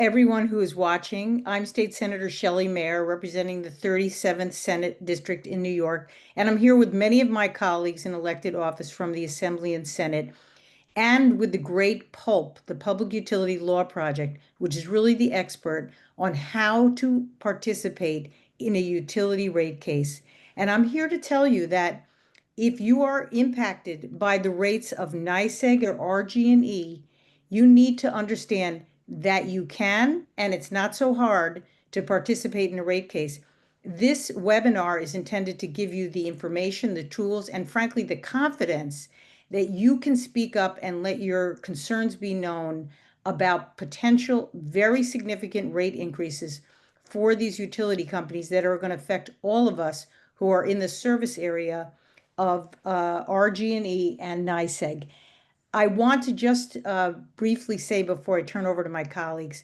everyone who is watching. I'm State Senator Shelley Mayer, representing the 37th Senate District in New York, and I'm here with many of my colleagues in elected office from the Assembly and Senate, and with the great PULP, the Public Utility Law Project, which is really the expert on how to participate in a utility rate case. And I'm here to tell you that if you are impacted by the rates of NYSEG or RG&E, you need to understand that you can, and it's not so hard to participate in a rate case. This webinar is intended to give you the information, the tools, and frankly, the confidence that you can speak up and let your concerns be known about potential very significant rate increases for these utility companies that are going to affect all of us who are in the service area of RG&E and NYSEG. I want to just briefly say before I turn over to my colleagues,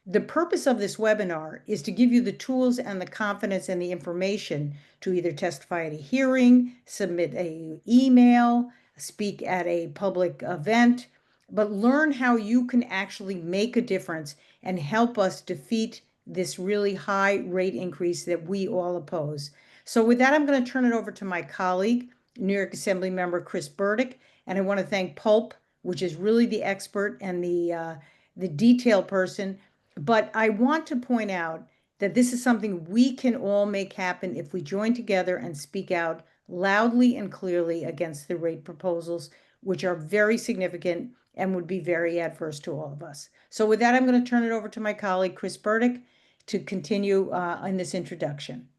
the purpose of this webinar is to give you the tools and the confidence and the information to either testify at a hearing, submit an email, speak at a public event, but learn how you can actually make a difference and help us defeat this really high rate increase that we all oppose. So with that, I'm going to turn it over to my colleague, New York Assembly Member Chris Burdick, and I want to thank PULP, which is really the expert and the detail person. But I want to point out that this is something we can all make happen if we join together and speak out loudly and clearly against the rate proposals, which are very significant and would be very adverse to all of us. So with that, I'm going to turn it over to my colleague, Chris Burdick, to continue in this introduction.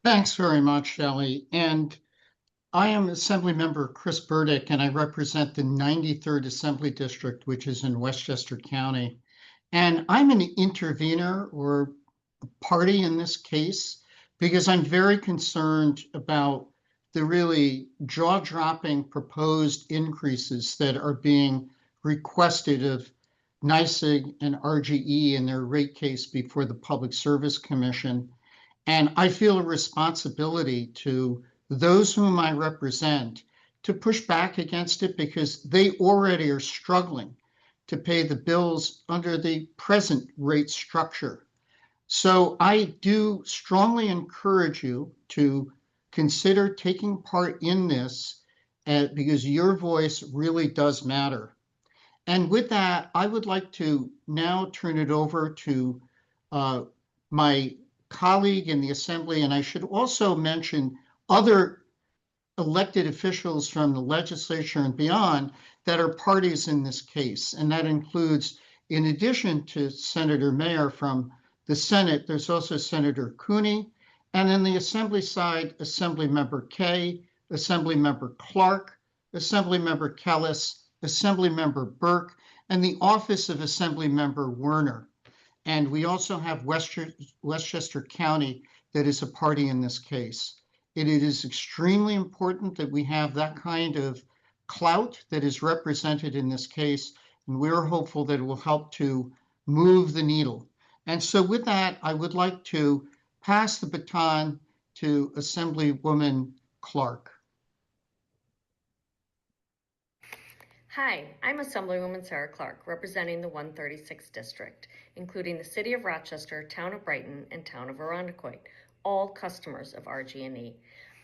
Thanks very much, Shelley. And I am Assemblymember Chris Burdick, and I represent the 93rd Assembly District, which is in Westchester County. And I'm an intervener or a party in this case because I'm very concerned about the really jaw-dropping proposed increases that are being requested of NYSEG and RGE in their rate case before the Public Service Commission. And I feel a responsibility to those whom I represent to push back against it because they already are struggling to pay the bills under the present rate structure. So I do strongly encourage you to consider taking part in this because your voice really does matter. And with that, I would like to now turn it over to my colleague in the Assembly, and I should also mention other elected officials from the legislature and beyond that are parties in this case. And that includes, in addition to Senator Mayer from the Senate, there's also Senator Cooney, and in the Assembly side, Assemblymember Kaye, Assemblymember Clark, Assemblymember Kellis, Assemblymember Burke, and the Office of Assemblymember Werner. And we also have Westchester County that is a party in this case. It is extremely important that we have that kind of clout that is represented in this case, and we're hopeful that it will help to move the needle. And so with that, I would like to pass the baton to Assemblywoman Clark. Hi, I'm Assemblywoman Sarah Clark, representing the 136th District, including the City of Rochester, Town of Brighton, and Town of Irondequoit, all customers of RG&E.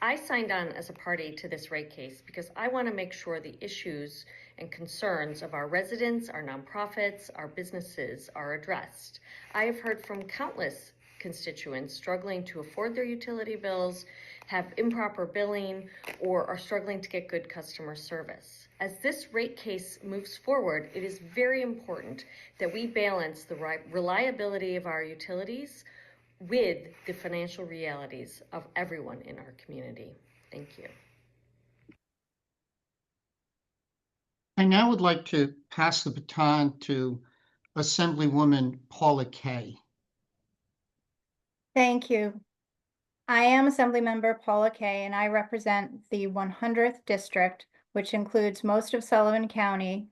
I signed on as a party to this rate case because I want to make sure the issues and concerns of our residents, our nonprofits, our businesses are addressed. I have heard from countless constituents struggling to afford their utility bills, have improper billing, or are struggling to get good customer service. As this rate case moves forward, it is very important that we balance the reliability of our utilities with the financial realities of everyone in our community. Thank you. I now would like to pass the baton to Assemblywoman Paula Kaye. Thank you. I am Assemblymember Paula Kaye, and I represent the 100th District, which includes most of Sullivan County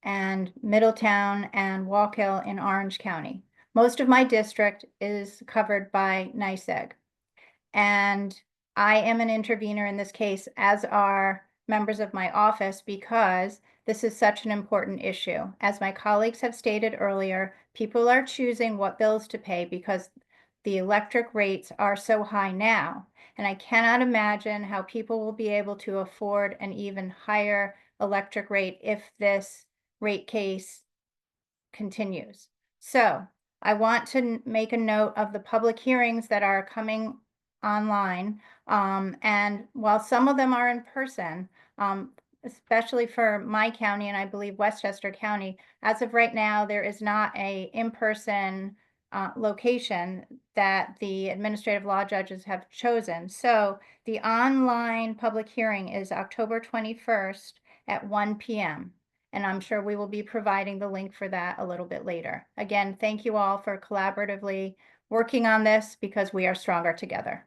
and Middletown and Walk Hill in Orange County. Most of my district is covered by NYSEG. And I am an intervener in this case, as are members of my office, because this is such an important issue. As my colleagues have stated earlier, People are choosing what bills to pay because the electric rates are so high now. And I cannot imagine how people will be able to afford an even higher electric rate if this rate case continues. So I want to make a note of the public hearings that are coming online. And while some of them are in person, especially for my county and I believe Westchester County, as of right now, there is not a in-person location that the administrative law judges have chosen. So the online public hearing is October 21st at 1 p.m. And I'm sure we will be providing the link for that a little bit later. Again, thank you all for collaboratively working on this because we are stronger together.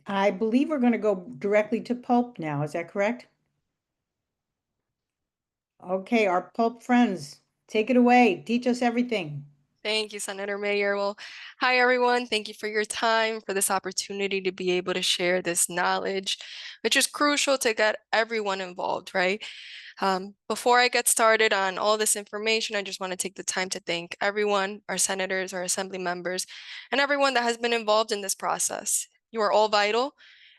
I believe we're going to go directly to pulp now. Is that correct? Okay, our pulp friends, take it away. Teach us everything. Thank you, Senator Mayor. Well, hi, everyone. Thank you for your time, for this opportunity to be able to share this knowledge, which is crucial to get everyone involved, right? Before I get started on all this information, I just want to take the time to thank everyone, our senators, our assembly members, and everyone that has been involved in this process. You are all vital,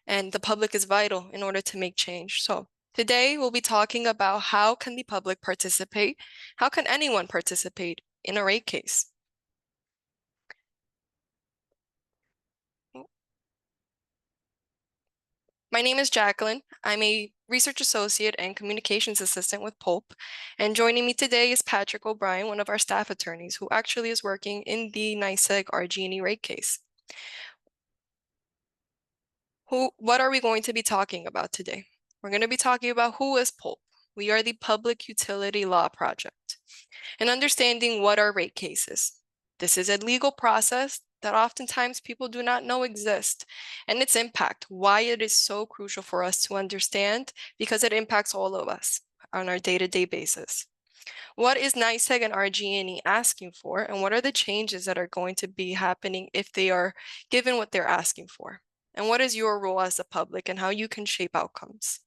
and the public is vital in order to make change. So today we'll be talking about how can the public participate? How can anyone participate in a rate case? My name is Jacqueline. I'm a research associate and communications assistant with Pulp. And joining me today is Patrick O'Brien, one of our staff attorneys, who actually is working in the NYSEG RG&E rate case. What are we going to be talking about today? We're going to be talking about who is Pulp. We are the Public Utility Law Project, and understanding what are rate cases. This is a legal process that oftentimes people do not know exist, and its impact, why it is so crucial for us to understand, because it impacts all of us on our day-to-day basis. What is NYSEG and RG&E asking for, and what are the changes that are going to be happening if they are given what they're asking for? And what is your role as the public and how you can shape outcomes?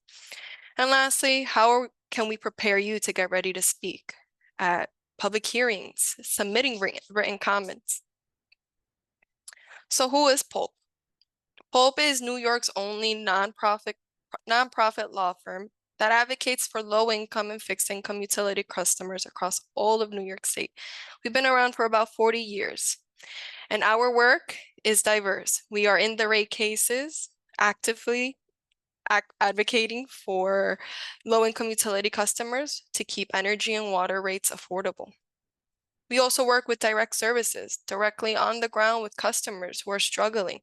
And lastly, how can we prepare you to get ready to speak at public hearings, submitting written comments? So who is Pulp? Pulp is New York's only nonprofit law firm that advocates for low-income and fixed-income utility customers across all of New York State. We've been around for about 40 years, and our work is diverse. We are in the rate cases, actively advocating for low-income utility customers to keep energy and water rates affordable. We also work with direct services, directly on the ground with customers who are struggling,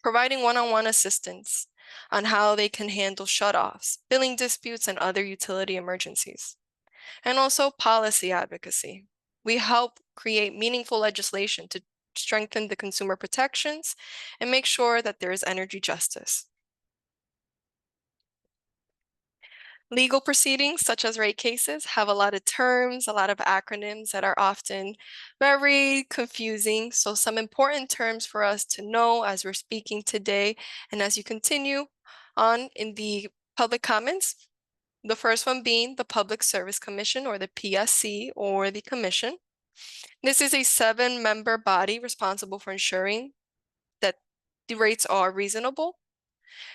providing one-on-one assistance on how they can handle shutoffs, billing disputes, and other utility emergencies. And also policy advocacy. We help create meaningful legislation to strengthen the consumer protections and make sure that there is energy justice. Legal proceedings, such as rate cases, have a lot of terms, a lot of acronyms that are often very confusing. So some important terms for us to know as we're speaking today, and as you continue on in the public comments, the first one being the Public Service Commission, or the PSC, or the Commission. This is a 7-member body responsible for ensuring that the rates are reasonable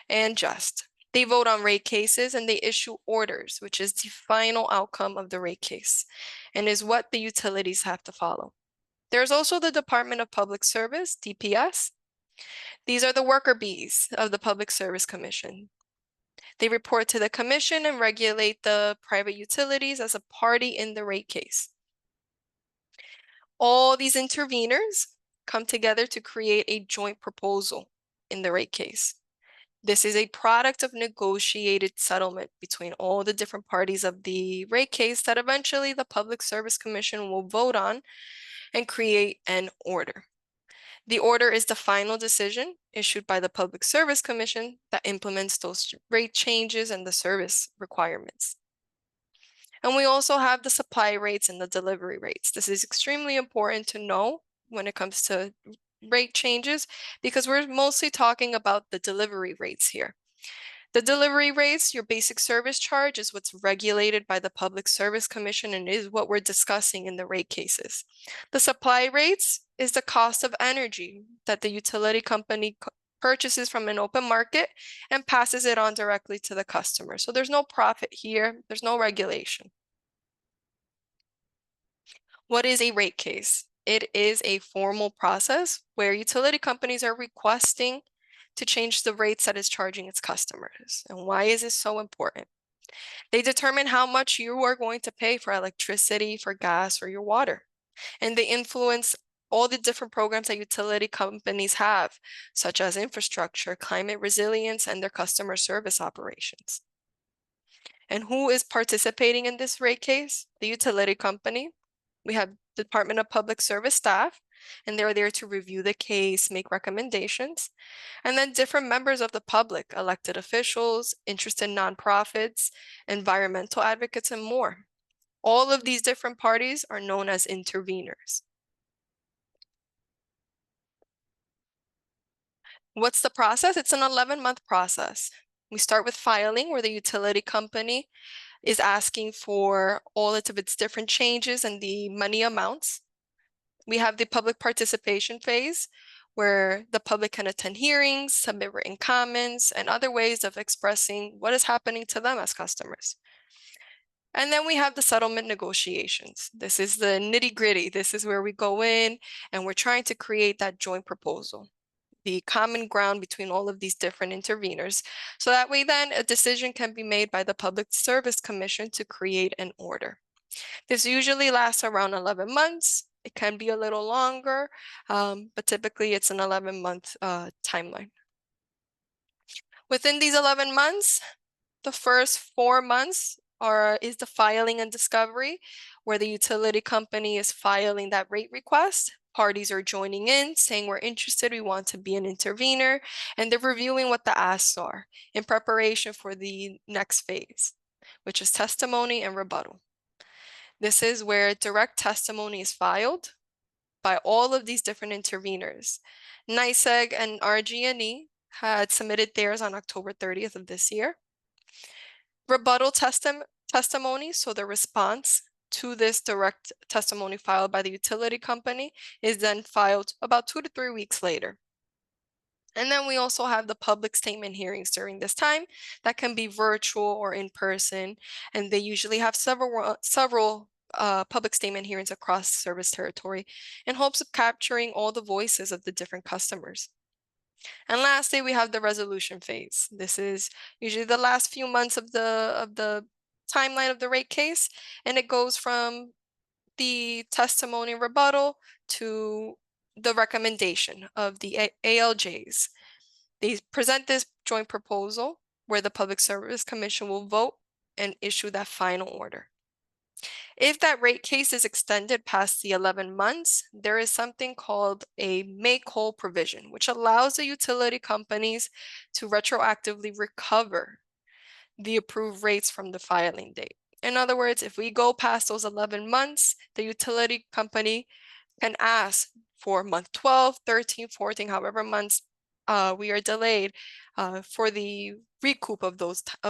and just. They vote on rate cases and they issue orders, which is the final outcome of the rate case and is what the utilities have to follow. There's also the Department of Public Service, DPS. These are the worker bees of the Public Service Commission. They report to the commission and regulate the private utilities as a party in the rate case. All these interveners come together to create a joint proposal in the rate case. This is a product of negotiated settlement between all the different parties of the rate case that eventually the Public Service Commission will vote on and create an order. The order is the final decision issued by the Public Service Commission that implements those rate changes and the service requirements. And we also have the supply rates and the delivery rates. This is extremely important to know when it comes to rate changes, because we're mostly talking about the delivery rates here. The delivery rates, your basic service charge, is what's regulated by the Public Service Commission and is what we're discussing in the rate cases. The supply rates is the cost of energy that the utility company purchases from an open market and passes it on directly to the customer. So there's no profit here, there's no regulation. What is a rate case? It is a formal process where utility companies are requesting to change the rates that is charging its customers. And why is this so important? They determine how much you are going to pay for electricity, for gas, or your water. And they influence all the different programs that utility companies have, such as infrastructure, climate resilience, and their customer service operations. And who is participating in this rate case? The utility company. We have the Department of Public Service staff, and they're there to review the case, make recommendations. And then different members of the public, elected officials, interested nonprofits, environmental advocates, and more. All of these different parties are known as interveners. What's the process? It's an 11-month process. We start with filing, where the utility company is asking for all of its different changes and the money amounts. We have the public participation phase, where the public can attend hearings, submit written comments, and other ways of expressing what is happening to them as customers. And then we have the settlement negotiations. This is the nitty-gritty. This is where we go in and we're trying to create that joint proposal, the common ground between all of these different interveners. So that way then a decision can be made by the Public Service Commission to create an order. This usually lasts around 11 months. It can be a little longer, but typically it's an 11-month timeline. Within these 11 months, the first 4 months is the filing and discovery, where the utility company is filing that rate request. Parties are joining in, saying we're interested, we want to be an intervener, and they're reviewing what the asks are in preparation for the next phase, which is testimony and rebuttal. This is where direct testimony is filed by all of these different interveners. NYSEG and RG&E had submitted theirs on October 30th of this year. Rebuttal testimony, so the response to this direct testimony filed by the utility company, is then filed about 2 to 3 weeks later. And then we also have the public statement hearings during this time that can be virtual or in person, and they usually have several public statement hearings across service territory in hopes of capturing all the voices of the different customers. And lastly, we have the resolution phase. This is usually the last few months of the timeline of the rate case, and it goes from the testimony rebuttal to the recommendation of the ALJs. They present this joint proposal where the Public Service Commission will vote and issue that final order. If that rate case is extended past the 11 months, there is something called a make whole provision, which allows the utility companies to retroactively recover the approved rates from the filing date. In other words, if we go past those 11 months, the utility company can ask for month 12, 13, 14, however months we are delayed for the recoup of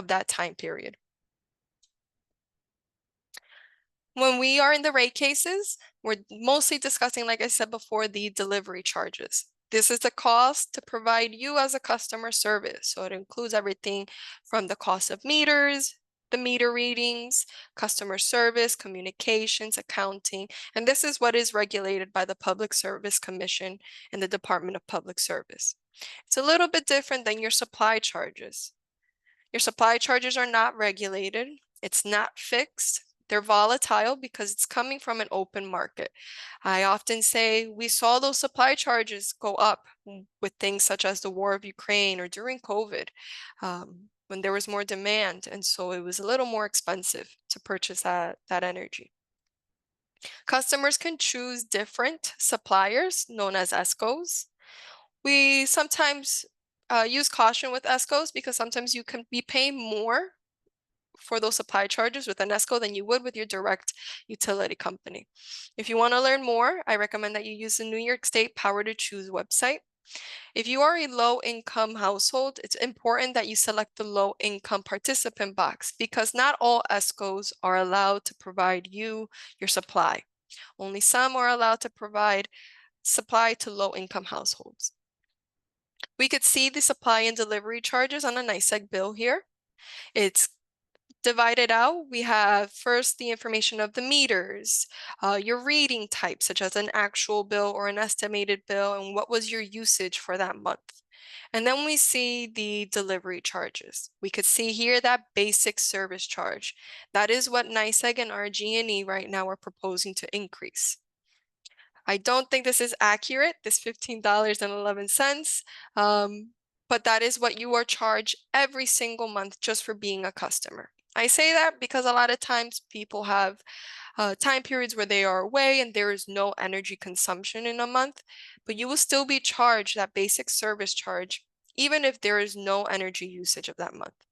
that time period. When we are in the rate cases, we're mostly discussing, like I said before, the delivery charges. This is the cost to provide you as a customer service. So it includes everything from the cost of meters, the meter readings, customer service, communications, accounting, and this is what is regulated by the Public Service Commission and the Department of Public Service. It's a little bit different than your supply charges. Your supply charges are not regulated. It's not fixed. They're volatile because it's coming from an open market. I often say we saw those supply charges go up with things such as the war of Ukraine or during COVID, when there was more demand. And so it was a little more expensive to purchase that energy. Customers can choose different suppliers known as ESCOs. We sometimes use caution with ESCOs because sometimes you can be paying more for those supply charges with an ESCO than you would with your direct utility company. If you want to learn more, I recommend that you use the New York State Power to Choose website. If you are a low-income household, it's important that you select the low-income participant box because not all ESCOs are allowed to provide you your supply. Only some are allowed to provide supply to low-income households. We could see the supply and delivery charges on a NYSEG bill here. It's divided out. We have first the information of the meters, your reading type, such as an actual bill or an estimated bill, and what was your usage for that month. And then we see the delivery charges. We could see here that basic service charge. That is what NYSEG and RG&E right now are proposing to increase. I don't think this is accurate, this $15.11, but that is what you are charged every single month just for being a customer. I say that because a lot of times people have time periods where they are away and there is no energy consumption in a month, but you will still be charged that basic service charge, even if there is no energy usage of that month.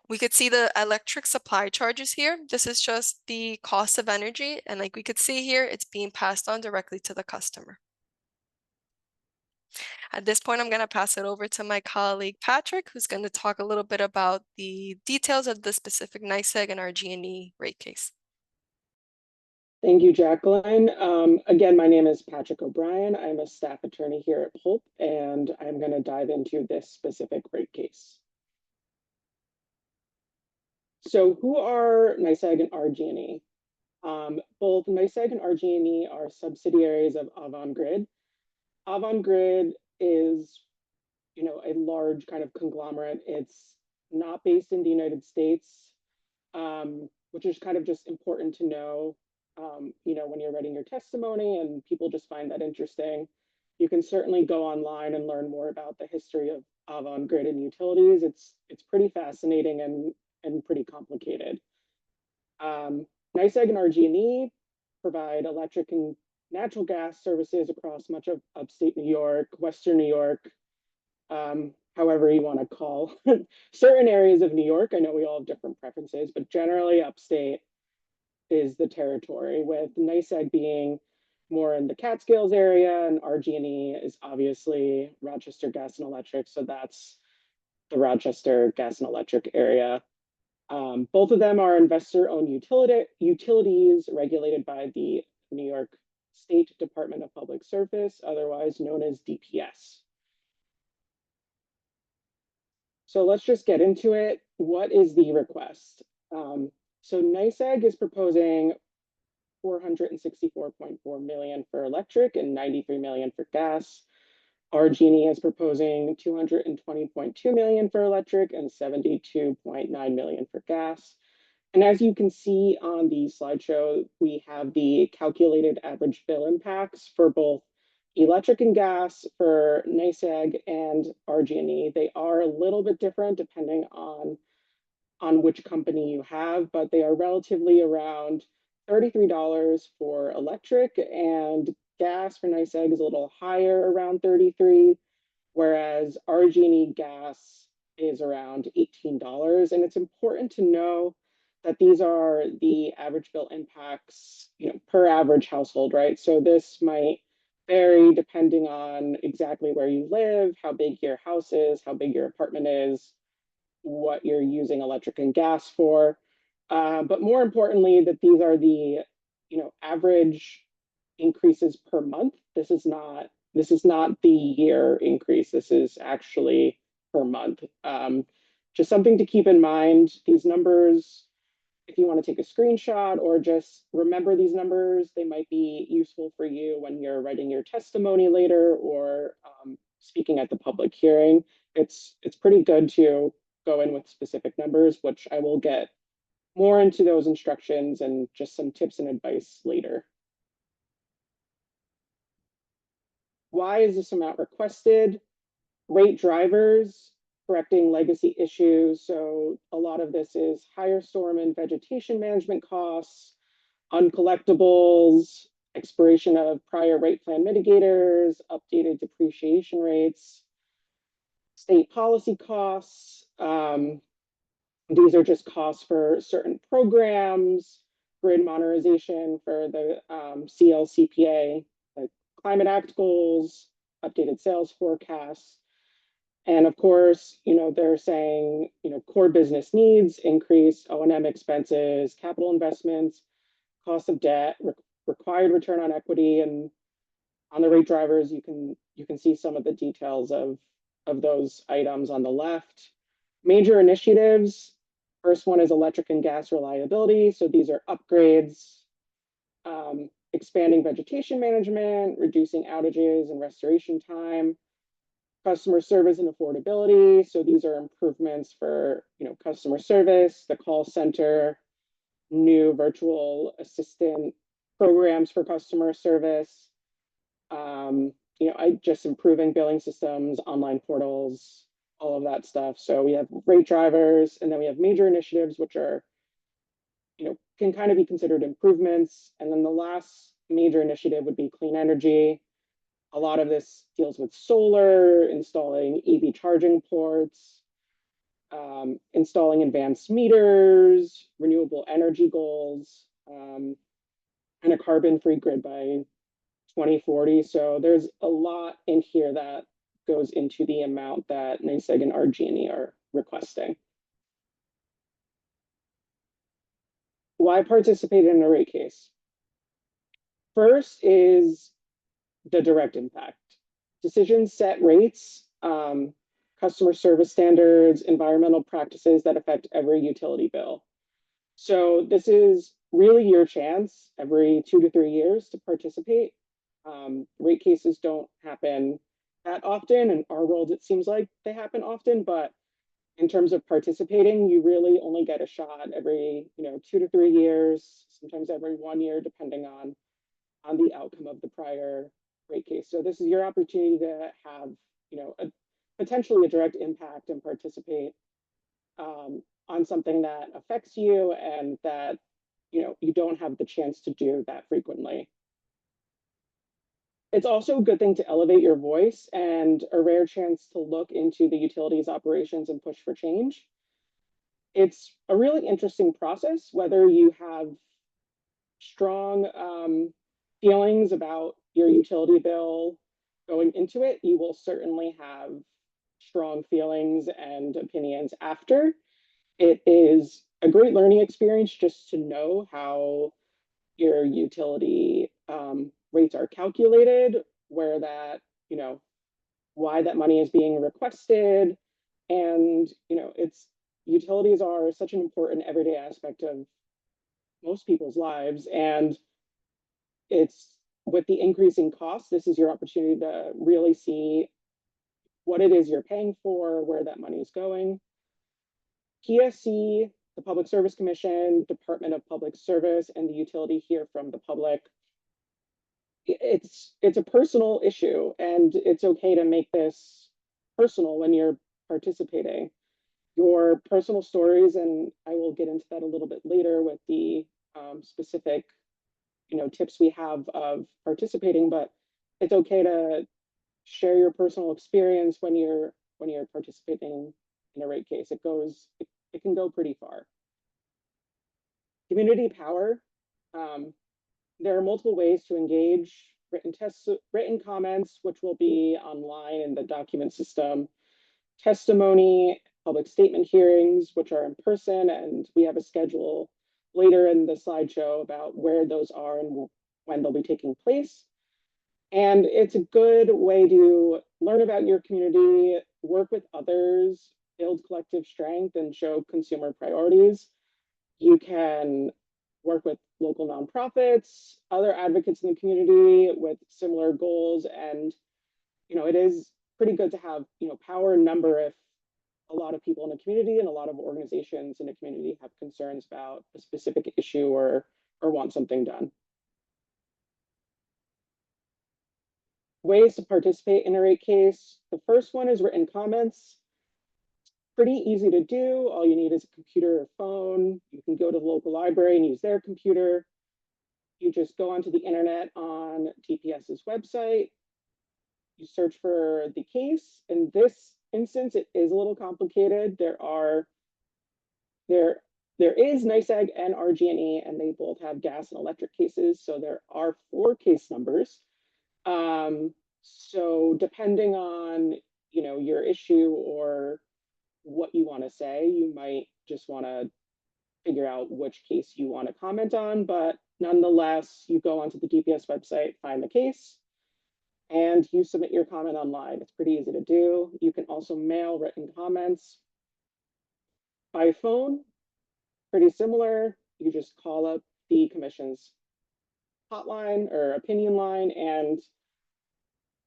We could see the electric supply charges here. This is just the cost of energy. And like we could see here, it's being passed on directly to the customer. At this point, I'm going to pass it over to my colleague, Patrick, who's going to talk a little bit about the details of the specific NYSEG and RG&E rate case. Thank you, Jacqueline. Again, my name is Patrick O'Brien. I'm a staff attorney here at Pulp, and I'm going to dive into this specific rate case. So who are NYSEG and RG&E? Both NYSEG and RG&E are subsidiaries of Avangrid. Avangrid is, a large kind of conglomerate. It's not based in the United States, which is kind of just important to know, when you're writing your testimony and people just find that interesting. You can certainly go online and learn more about the history of Avangrid and utilities. It's pretty fascinating and pretty complicated. NYSEG and RG&E provide electric and natural gas services across much of upstate New York, Western New York, however you want to call certain areas of New York. I know we all have different preferences, but generally upstate is the territory, with NYSEG being more in the Catskills area, and RG&E is obviously Rochester Gas and Electric, so that's the Rochester Gas and Electric area. Both of them are investor-owned utilities regulated by the New York State Department of Public Service, otherwise known as DPS. So let's just get into it. What is the request? So NYSEG is proposing $464.4 million for electric and $93 million for gas. RG&E is proposing $220.2 million for electric and $72.9 million for gas. And as you can see on the slideshow, we have the calculated average bill impacts for both electric and gas for NYSEG and RG&E. They are a little bit different depending on which company you have, but they are relatively around $33 for electric, and gas for NYSEG is a little higher, around $33, whereas RG&E gas is around $18. And it's important to know that these are the average bill impacts, per average household, right? So this might vary depending on exactly where you live, how big your house is, how big your apartment is, what you're using electric and gas for. But more importantly, that these are the, average increases per month. This is not the year increase. This is actually per month. Just something to keep in mind. These numbers, if you want to take a screenshot or just remember these numbers, they might be useful for you when you're writing your testimony later or speaking at the public hearing. It's pretty good to go in with specific numbers, which I will get more into those instructions and just some tips and advice later. Why is this amount requested? Rate drivers, correcting legacy issues. So a lot of this is higher storm and vegetation management costs, uncollectibles, expiration of prior rate plan mitigators, updated depreciation rates, state policy costs, These are just costs for certain programs, grid modernization for the CLCPA, like Climate Act goals, updated sales forecasts. And of course, they're saying, core business needs, increased O&M expenses, capital investments, cost of debt, required return on equity, and on the rate drivers, you can see some of the details of those items on the left. Major initiatives. First one is electric and gas reliability. So these are upgrades, expanding vegetation management, reducing outages and restoration time, customer service and affordability. So these are improvements for customer service, the call center, new virtual assistant programs for customer service. I just improving billing systems, online portals, all of that stuff. So we have rate drivers, and then we have major initiatives, which are, can kind of be considered improvements. And then the last major initiative would be clean energy. A lot of this deals with solar, installing EV charging ports, installing advanced meters, renewable energy goals, and a carbon-free grid by 2040. So there's a lot in here that goes into the amount that NYSEG and RG&E are requesting. Why participate in a rate case? First is the direct impact. Decisions set rates, customer service standards, environmental practices that affect every utility bill. So this is really your chance every 2 to 3 years to participate. Rate cases don't happen that often. In our world, it seems like they happen often, but in terms of participating, you really only get a shot every 2 to 3 years, sometimes every 1 year, depending on the outcome of the prior rate case. So this is your opportunity to have potentially a direct impact and participate on something that affects you and that you don't have the chance to do that frequently. It's also a good thing to elevate your voice and a rare chance to look into the utilities operations and push for change. It's a really interesting process, whether you have strong feelings about your utility bill going into it, you will certainly have strong feelings and opinions after. It is a great learning experience just to know how your utility rates are calculated, where that, why that money is being requested. And, it's utilities are such an important everyday aspect of most people's lives. And it's with the increasing costs, this is your opportunity to really see what it is you're paying for, where that money is going. PSC, the Public Service Commission, Department of Public Service, and the utility hear from the public. It's a personal issue, and it's okay to make this personal when you're participating. Your personal stories, and I will get into that a little bit later with the specific tips we have of participating, but it's okay to share your personal experience when you're participating in a rate case. It can go pretty far. Community power. There are multiple ways to engage: written comments, which will be online in the document system, testimony, public statement hearings, which are in person, and we have a schedule later in the slideshow about where those are and when they'll be taking place. And it's a good way to learn about your community, work with others, build collective strength, and show consumer priorities. You can work with local nonprofits, other advocates in the community with similar goals. And, it is pretty good to have, power in number if a lot of people in a community and a lot of organizations in a community have concerns about a specific issue or want something done. Ways to participate in a rate case. The first one is written comments. Pretty easy to do. All you need is a computer or phone. You can go to the local library and use their computer. You just go onto the internet on TPS's website. You search for the case. In this instance, it is a little complicated. There are, There is NYSEG and RG&E, and they both have gas and electric cases. So there are 4 case numbers. So depending on, your issue or what you want to say, you might just want to figure out which case you want to comment on. But nonetheless, you go onto the DPS website, find the case, and you submit your comment online. It's pretty easy to do. You can also mail written comments by phone. Pretty similar. You just call up the commission's hotline or opinion line, and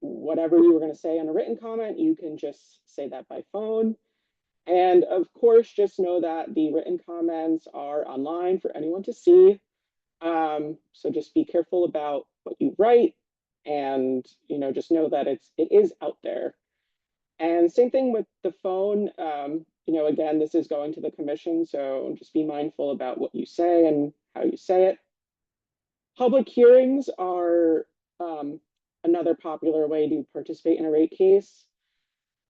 whatever you were going to say on a written comment, you can just say that by phone. And of course, just know that the written comments are online for anyone to see. So just be careful about what you write, and just know that it is out there. And same thing with the phone. Again, this is going to the commission, so just be mindful about what you say and how you say it. Public hearings are another popular way to participate in a rate case.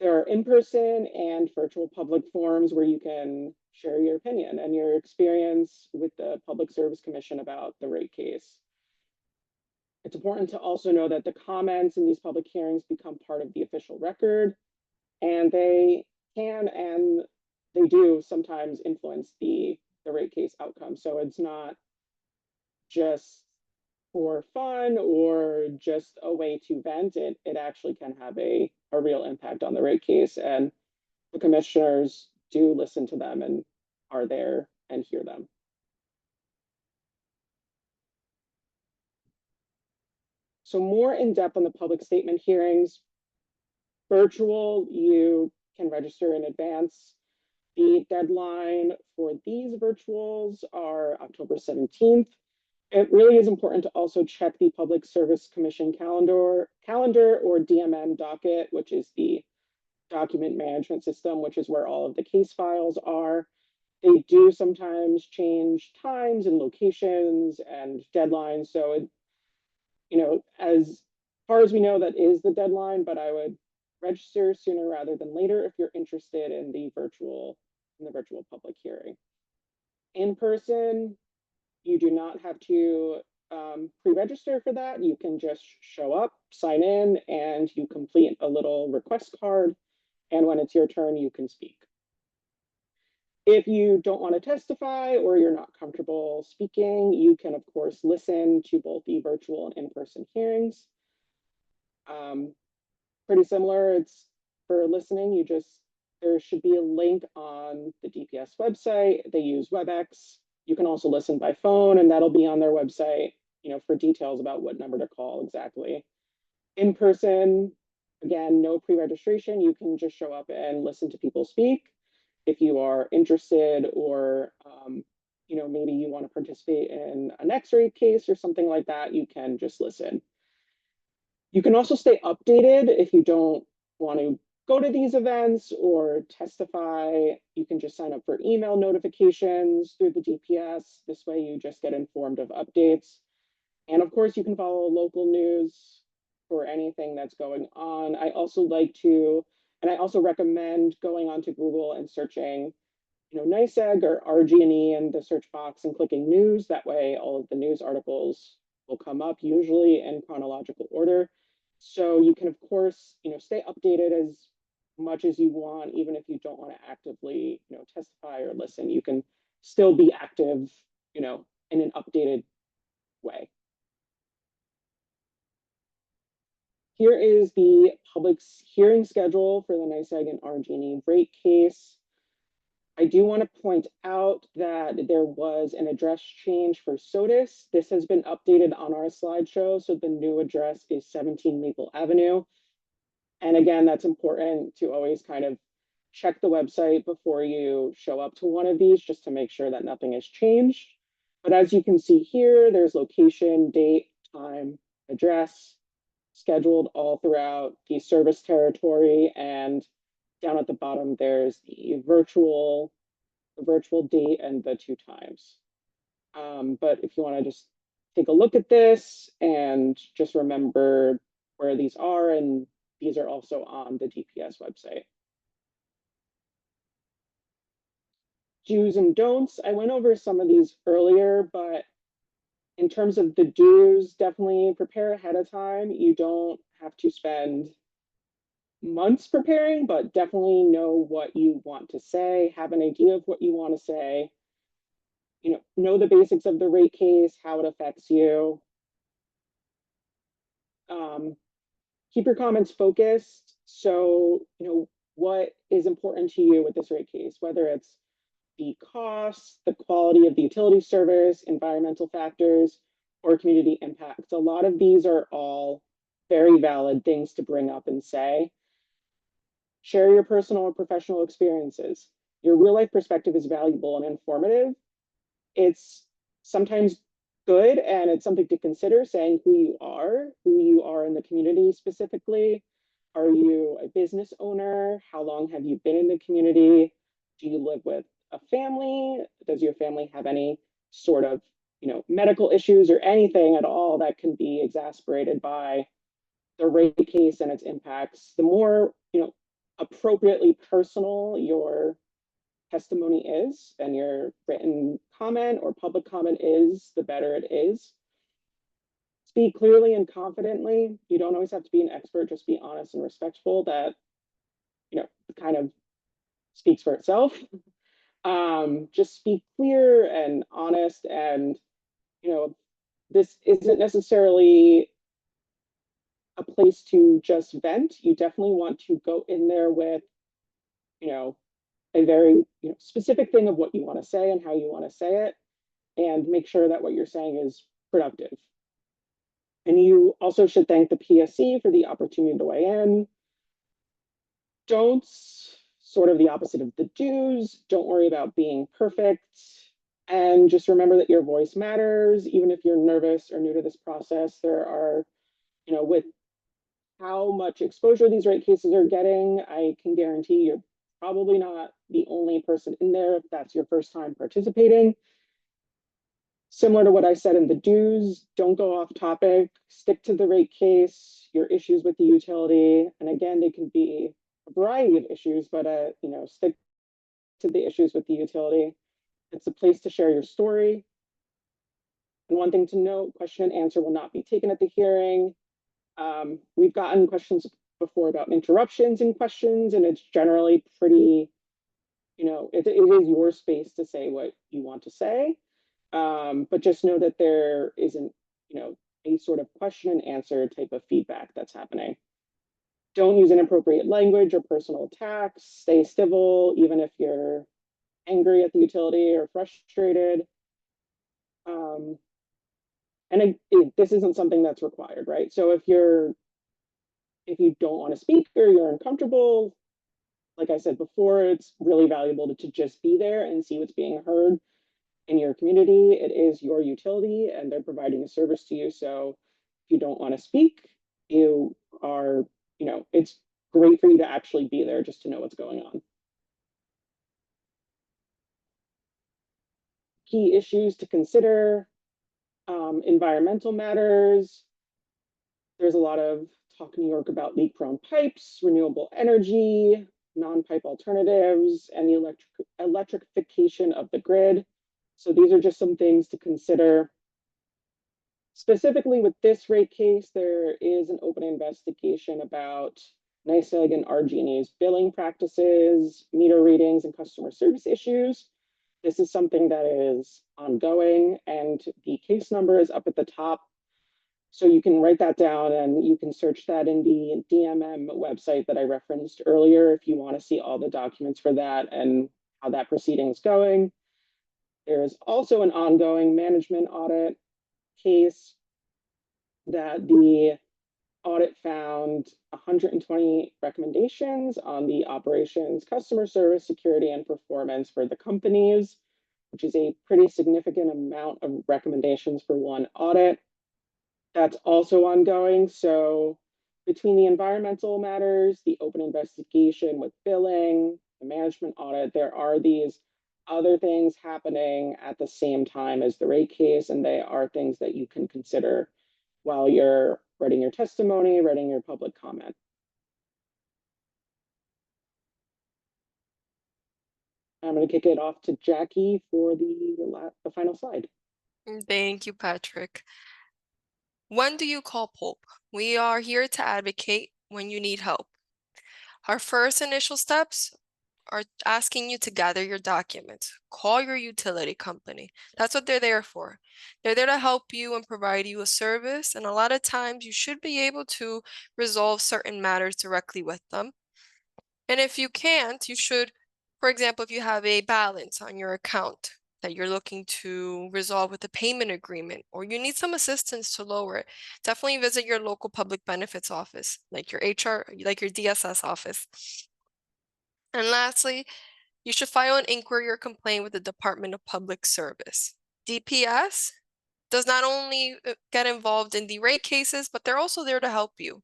There are in-person and virtual public forums where you can share your opinion and your experience with the Public Service Commission about the rate case. It's important to also know that the comments in these public hearings become part of the official record, and they can and they do sometimes influence the rate case outcome. So it's not just for fun or just a way to vent. It actually can have a real impact on the rate case, and the commissioners do listen to them and are there and hear them. So more in depth on the public statement hearings. Virtual, you can register in advance. The deadline for these virtuals are October 17th. It really is important to also check the Public Service Commission calendar or DMM docket, which is the document management system, which is where all of the case files are. They do sometimes change times and locations and deadlines. So, as far as we know, that is the deadline, but I would register sooner rather than later if you're interested in the virtual public hearing. In person, you do not have to pre-register for that. You can just show up, sign in, and you complete a little request card. And when it's your turn, you can speak. If you don't want to testify or you're not comfortable speaking, you can, of course, listen to both the virtual and in-person hearings. Pretty similar. It's for listening, there should be a link on the DPS website. They use WebEx. You can also listen by phone, and that'll be on their website, for details about what number to call exactly. In person, again, no pre-registration. You can just show up and listen to people speak. If you are interested, or maybe you want to participate in an X-rate case or something like that, you can just listen. You can also stay updated if you don't want to go to these events or testify. You can just sign up for email notifications through the DPS. This way you just get informed of updates. And of course, you can follow local news for anything that's going on. I also recommend going onto Google and searching, NYSEG or RG&E in the search box and clicking news. That way, all of the news articles will come up, usually in chronological order. So you can, of course, stay updated as much as you want, even if you don't want to actively, testify or listen. You can still be active, in an updated way. Here is the public hearing schedule for the NYSEG and RG&E rate case. I do want to point out that there was an address change for SOTUS. This has been updated on our slideshow, so the new address is 17 Maple Avenue. And again, that's important to always kind of check the website before you show up to one of these, just to make sure that nothing has changed. But as you can see here, there's location, date, time, address, scheduled all throughout the service territory, and down at the bottom, there's the virtual date and the 2 times. But if you want to just take a look at this and just remember where these are, and these are also on the DPS website. do's and don'ts, I went over some of these earlier, but in terms of the do's, definitely prepare ahead of time. You don't have to spend months preparing, but definitely know what you want to say, have an idea of what you want to say, know the basics of the rate case, how it affects you. Keep your comments focused. So, what is important to you with this rate case, whether it's the cost, the quality of the utility service, environmental factors, or community impacts. A lot of these are all very valid things to bring up and say. Share your personal or professional experiences. Your real life perspective is valuable and informative. It's sometimes good and it's something to consider, saying who you are in the community specifically. Are you a business owner? How long have you been in the community? Do you live with a family? Does your family have any sort of, medical issues or anything at all that can be exacerbated by the rate case and its impacts? The more, appropriately personal your testimony is and your written comment or public comment is, the better it is. Speak clearly and confidently. You don't always have to be an expert, just be honest and respectful. That, kind of speaks for itself. Just speak clear and honest, and this isn't necessarily a place to just vent. You definitely want to go in there with, a very specific thing of what you want to say and how you want to say it, and make sure that what you're saying is productive. And you also should thank the PSC for the opportunity to weigh in. Don'ts, sort of the opposite of the do's. Don't worry about being perfect. And just remember that your voice matters, even if you're nervous or new to this process. There are, with how much exposure these rate cases are getting, I can guarantee you're probably not the only person in there if that's your first time participating. Similar to what I said in the do's, don't go off topic, stick to the rate case, your issues with the utility. And again, they can be a variety of issues, but stick to the issues with the utility. It's a place to share your story. And one thing to note, question and answer will not be taken at the hearing. We've gotten questions before about interruptions in questions, and it's generally pretty, it is your space to say what you want to say. But just know that there isn't, a sort of question and answer type of feedback that's happening. Don't use inappropriate language or personal attacks. Stay civil, even if you're angry at the utility or frustrated. And this isn't something that's required, right? So if you don't want to speak or you're uncomfortable, like I said before, it's really valuable to just be there and see what's being heard in your community. It is your utility and they're providing a service to you. So if you don't want to speak, you are, it's great for you to actually be there just to know what's going on. Key issues to consider, environmental matters. There's a lot of talk in New York about leak-prone pipes, renewable energy, non-pipe alternatives, and the electrification of the grid. So these are just some things to consider. Specifically with this rate case, there is an open investigation about NYSEG and RG&E's billing practices, meter readings, and customer service issues. This is something that is ongoing, and the case number is up at the top. So you can write that down and you can search that in the DMM website that I referenced earlier if you want to see all the documents for that and how that proceeding is going. There is also an ongoing management audit case that the audit found 120 recommendations on the operations, customer service, security, and performance for the companies, which is a pretty significant amount of recommendations for one audit. That's also ongoing. So between the environmental matters, the open investigation with billing, the management audit, there are these other things happening at the same time as the rate case, and they are things that you can consider while you're writing your testimony, writing your public comment. I'm going to kick it off to Jackie for the final slide. Thank you, Patrick. When do you call Pope? We are here to advocate when you need help. Our first initial steps are asking you to gather your documents. Call your utility company. That's what they're there for. They're there to help you and provide you a service. And a lot of times you should be able to resolve certain matters directly with them. And if you can't, you should, for example, if you have a balance on your account that you're looking to resolve with a payment agreement, or you need some assistance to lower it, definitely visit your local public benefits office, like your HR, like your DSS office. And lastly, you should file an inquiry or complaint with the Department of Public Service. DPS does not only get involved in the rate cases, but they're also there to help you.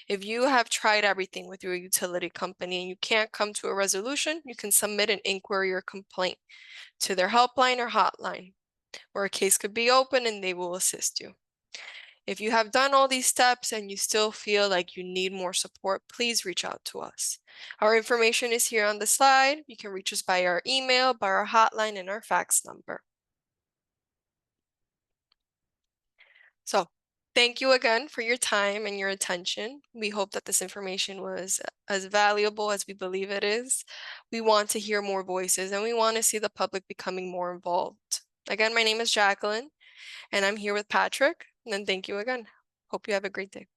If you have tried everything with your utility company and you can't come to a resolution, you can submit an inquiry or complaint to their helpline or hotline, where a case could be open and they will assist you. If you have done all these steps and you still feel like you need more support, please reach out to us. Our information is here on the slide. You can reach us by our email, by our hotline, and our fax number. So thank you again for your time and your attention. We hope that this information was as valuable as we believe it is. We want to hear more voices and we want to see the public becoming more involved. Again, my name is Jacqueline and I'm here with Patrick. And thank you again. Hope you have a great day.